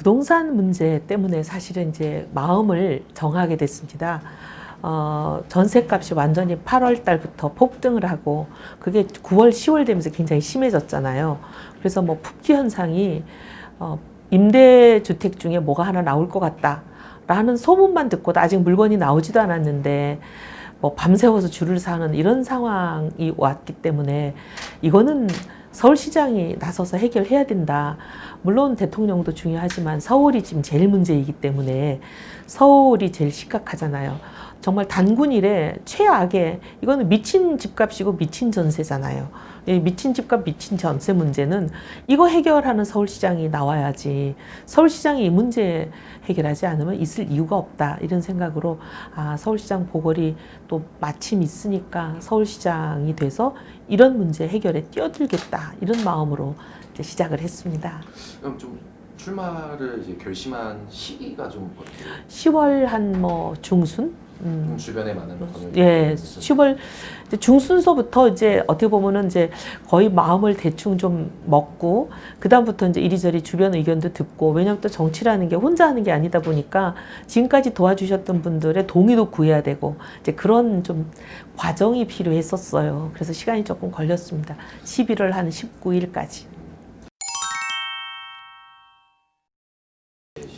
부동산 문제 때문에 사실은 이제 마음을 정하게 됐습니다. 전셋값이 완전히 8월 달부터 폭등을 하고 그게 9월, 10월 되면서 굉장히 심해졌잖아요. 그래서 뭐 품귀 현상이 임대주택 중에 뭐가 하나 나올 것 같다라는 소문만 듣고도 아직 물건이 나오지도 않았는데 뭐 밤새워서 줄을 서는 이런 상황이 왔기 때문에 이거는 서울시장이 나서서 해결해야 된다. 물론 대통령도 중요하지만 서울이 지금 제일 문제이기 때문에 서울이 제일 심각하잖아요. 정말 단군 이래 최악의 이거는 미친 집값이고 미친 전세잖아요. 이 미친 집값 미친 전세 문제는 이거 해결하는 서울시장이 나와야지. 서울시장이 이 문제 해결하지 않으면 있을 이유가 없다 이런 생각으로 서울시장 보궐이 또 마침 있으니까 서울시장이 돼서 이런 문제 해결에 뛰어들겠다 이런 마음으로 이제 시작을 했습니다. 그럼 좀 출마를 이제 결심한 시기가 좀 어떻게? 10월 한 뭐 중순? 주변에 많은 번을 예, 10월 중순서부터 이제 어떻게 보면은 이제 거의 마음을 대충 좀 먹고 그다음부터 이제 이리저리 주변 의견도 듣고 왜냐하면 또 정치라는 게 혼자 하는 게 아니다 보니까 지금까지 도와주셨던 분들의 동의도 구해야 되고 이제 그런 좀 과정이 필요했었어요. 그래서 시간이 조금 걸렸습니다. 11월 한 19일까지.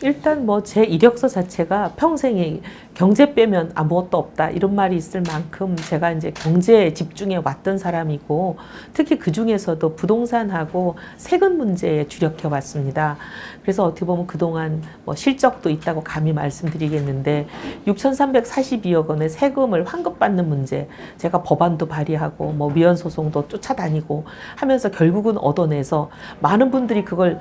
일단 뭐 제 이력서 자체가 평생에 경제 빼면 아무것도 없다 이런 말이 있을 만큼 제가 이제 경제에 집중해 왔던 사람이고 특히 그 중에서도 부동산하고 세금 문제에 주력해 왔습니다. 그래서 어떻게 보면 그동안 뭐 실적도 있다고 감히 말씀드리겠는데 6,342억 원의 세금을 환급받는 문제 제가 법안도 발의하고 뭐 미연 소송도 쫓아다니고 하면서 결국은 얻어내서 많은 분들이 그걸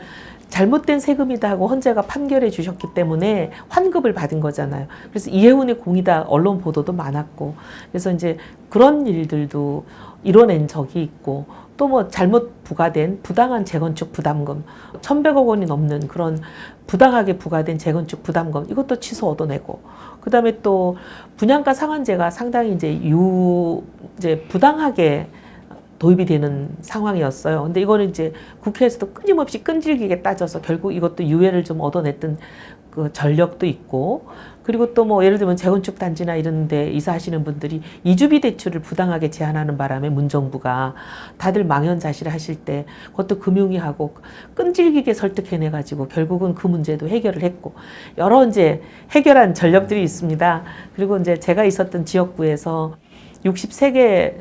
잘못된 세금이다 하고 헌재가 판결해 주셨기 때문에 환급을 받은 거잖아요. 그래서 이해훈의 공이다 언론 보도도 많았고 그래서 이제 그런 일들도 이뤄낸 적이 있고 또 뭐 잘못 부과된 부당한 재건축 부담금 1,100억 원이 넘는 그런 부당하게 부과된 재건축 부담금 이것도 취소 얻어내고 그다음에 또 분양가 상한제가 상당히 이제 부당하게 도입이 되는 상황이었어요. 근데 이거는 이제 국회에서도 끊임없이 끈질기게 따져서 결국 이것도 유예를 좀 얻어냈던 그 전력도 있고 그리고 또 뭐 예를 들면 재건축 단지나 이런 데 이사하시는 분들이 이주비 대출을 부당하게 제한하는 바람에 문정부가 다들 망연자실 하실 때 그것도 금융위 하고 끈질기게 설득해내 가지고 결국은 그 문제도 해결을 했고 여러 이제 해결한 전력들이 있습니다. 그리고 이제 제가 있었던 지역구에서 63개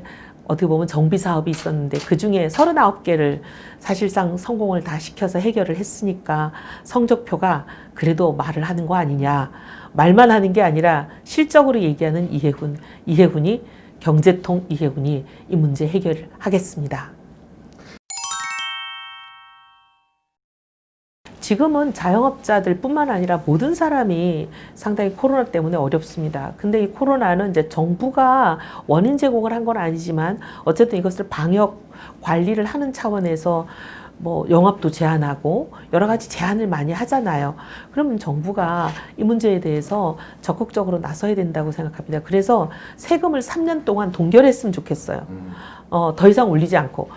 어떻게 보면 정비 사업이 있었는데 그중에 39개를 사실상 성공을 다 시켜서 해결을 했으니까 성적표가 그래도 말을 하는 거 아니냐. 말만 하는 게 아니라 실적으로 얘기하는 이해훈이 경제통 이해훈이 이 문제 해결을 하겠습니다. 지금은 자영업자들 뿐만 아니라 모든 사람이 상당히 코로나 때문에 어렵습니다. 근데 이 코로나는 이제 정부가 원인 제공을 한 건 아니지만 어쨌든 이것을 방역 관리를 하는 차원에서 뭐 영업도 제한하고 여러 가지 제한을 많이 하잖아요. 그러면 정부가 이 문제에 대해서 적극적으로 나서야 된다고 생각합니다. 그래서 세금을 3년 동안 동결했으면 좋겠어요. 더 이상 올리지 않고.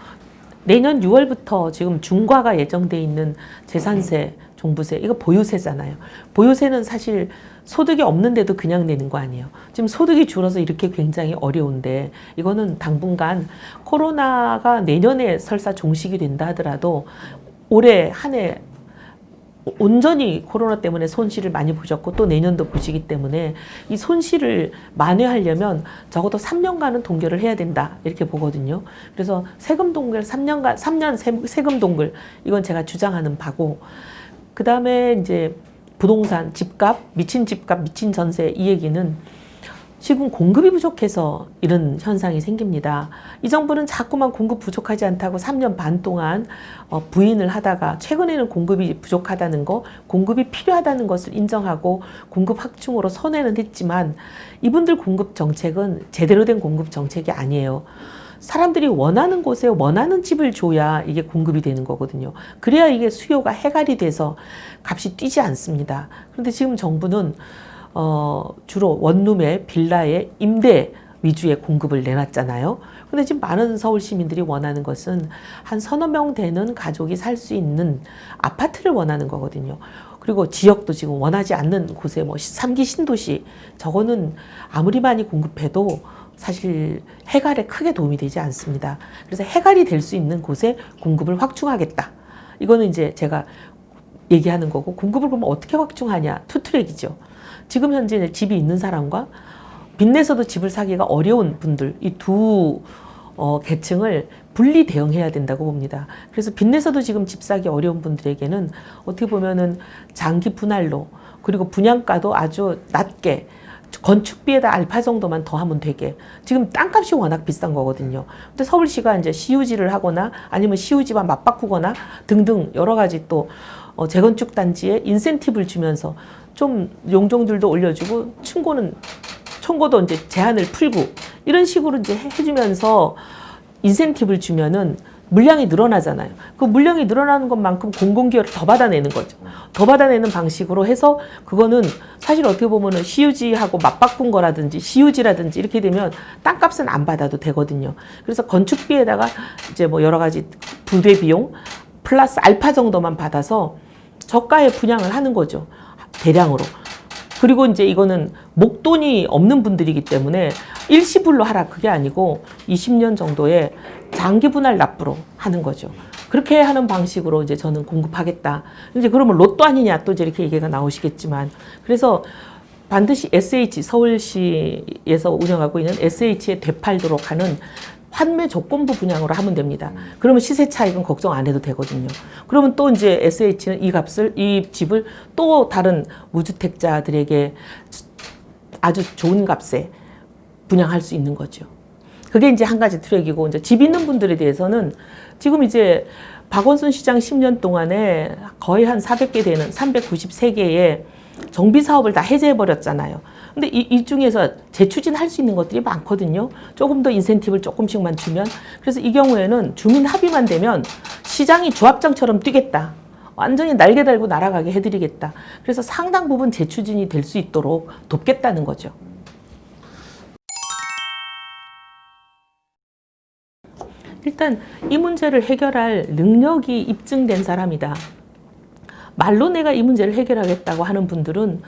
내년 6월부터 지금 중과가 예정돼 있는 재산세, 종부세, 이거 보유세잖아요. 보유세는 사실 소득이 없는데도 그냥 내는 거 아니에요. 지금 소득이 줄어서 이렇게 굉장히 어려운데 이거는 당분간 코로나가 내년에 설사 종식이 된다 하더라도 올해 한 해 온전히 코로나 때문에 손실을 많이 보셨고 또 내년도 보시기 때문에 이 손실을 만회하려면 적어도 3년간은 동결을 해야 된다 이렇게 보거든요. 그래서 세금 동결 3년 세금 동결 이건 제가 주장하는 바고 그 다음에 이제 부동산 집값 미친 전세 이 얘기는 지금 공급이 부족해서 이런 현상이 생깁니다. 이 정부는 자꾸만 공급 부족하지 않다고 3년 반 동안 부인을 하다가 최근에는 공급이 부족하다는 거, 공급이 필요하다는 것을 인정하고 공급 확충으로 선회는 했지만 이분들 공급 정책은 제대로 된 공급 정책이 아니에요. 사람들이 원하는 곳에 원하는 집을 줘야 이게 공급이 되는 거거든요. 그래야 이게 수요가 해갈이 돼서 값이 뛰지 않습니다. 그런데 지금 정부는 주로 원룸의 빌라의 임대 위주의 공급을 내놨잖아요. 근데 지금 많은 서울 시민들이 원하는 것은 한 서너 명 되는 가족이 살 수 있는 아파트를 원하는 거거든요. 그리고 지역도 지금 원하지 않는 곳에 뭐 3기 신도시, 저거는 아무리 많이 공급해도 사실 해갈에 크게 도움이 되지 않습니다. 그래서 해갈이 될 수 있는 곳에 공급을 확충하겠다. 이거는 이제 제가 얘기하는 거고, 공급을 그럼 어떻게 확충하냐? 투트랙이죠. 지금 현재 집이 있는 사람과 빚내서도 집을 사기가 어려운 분들, 이 두 계층을 분리 대응해야 된다고 봅니다. 그래서 빚내서도 지금 집 사기 어려운 분들에게는 어떻게 보면은 장기 분할로, 그리고 분양가도 아주 낮게, 건축비에다 알파 정도만 더 하면 되게. 지금 땅값이 워낙 비싼 거거든요. 근데 서울시가 이제 시우지를 하거나 아니면 시우지와 맞바꾸거나 등등 여러 가지 또 재건축 단지에 인센티브를 주면서 좀 용적률도 올려주고 청고도 이제 제한을 풀고 이런 식으로 이제 해주면서 인센티브를 주면은 물량이 늘어나잖아요. 그 물량이 늘어나는 것만큼 공공기여를 더 받아내는 거죠. 더 받아내는 방식으로 해서 그거는 사실 어떻게 보면은 시유지하고 맞바꾼 거라든지 시유지라든지 이렇게 되면 땅값은 안 받아도 되거든요. 그래서 건축비에다가 이제 뭐 여러 가지 부대 비용 플러스 알파 정도만 받아서 저가에 분양을 하는 거죠. 대량으로. 그리고 이제 이거는 목돈이 없는 분들이기 때문에 일시불로 하라 그게 아니고 20년 정도의 장기 분할 납부로 하는 거죠. 그렇게 하는 방식으로 이제 저는 공급하겠다. 이제 그러면 로또 아니냐 또 이제 이렇게 얘기가 나오시겠지만, 그래서 반드시 SH 서울시에서 운영하고 있는 SH에 되팔도록 하는 환매 조건부 분양으로 하면 됩니다. 그러면 시세 차익은 걱정 안 해도 되거든요. 그러면 또 이제 SH는 이 집을 또 다른 무주택자들에게 아주 좋은 값에 분양할 수 있는 거죠. 그게 이제 한 가지 트랙이고, 이제 집 있는 분들에 대해서는 지금 이제 박원순 시장 10년 동안에 거의 한 400개 되는 393개의 정비 사업을 다 해제해 버렸잖아요. 근데 이 중에서 재추진할 수 있는 것들이 많거든요. 조금 더 인센티브를 조금씩만 주면. 그래서 이 경우에는 주민 합의만 되면 시장이 조합장처럼 뛰겠다. 완전히 날개 달고 날아가게 해드리겠다. 그래서 상당 부분 재추진이 될 수 있도록 돕겠다는 거죠. 일단 이 문제를 해결할 능력이 입증된 사람이다. 말로 내가 이 문제를 해결하겠다고 하는 분들은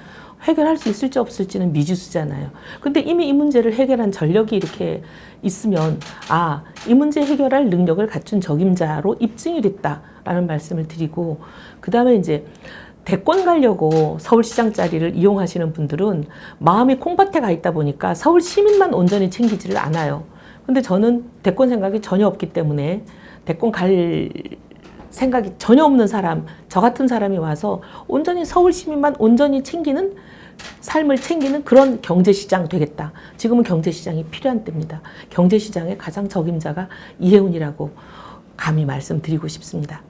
해결할 수 있을지 없을지는 미지수잖아요. 근데 이미 이 문제를 해결한 전력이 이렇게 있으면 이 문제 해결할 능력을 갖춘 적임자로 입증이 됐다라는 말씀을 드리고, 그 다음에 이제 대권 가려고 서울시장 자리를 이용하시는 분들은 마음이 콩밭에 가 있다 보니까 서울 시민만 온전히 챙기지를 않아요. 근데 저는 대권 생각이 전혀 없기 때문에 대권 갈 생각이 전혀 없는 사람, 저 같은 사람이 와서 온전히 서울 시민만 온전히 챙기는 삶을 챙기는 그런 경제시장 되겠다. 지금은 경제시장이 필요한 때입니다. 경제시장의 가장 적임자가 이해운이라고 감히 말씀드리고 싶습니다.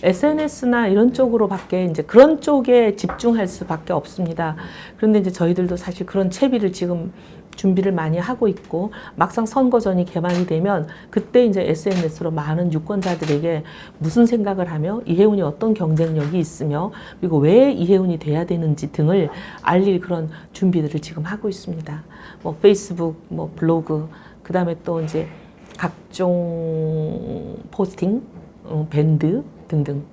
SNS나 이런 쪽으로밖에 이제 그런 쪽에 집중할 수밖에 없습니다. 그런데 이제 저희들도 사실 그런 채비를 지금 준비를 많이 하고 있고, 막상 선거전이 개막이 되면 그때 이제 SNS로 많은 유권자들에게 무슨 생각을 하며 이해운이 어떤 경쟁력이 있으며 그리고 왜 이해운이 돼야 되는지 등을 알릴 그런 준비들을 지금 하고 있습니다. 뭐 페이스북, 뭐 블로그, 그 다음에 또 이제 각종 포스팅, 밴드 등등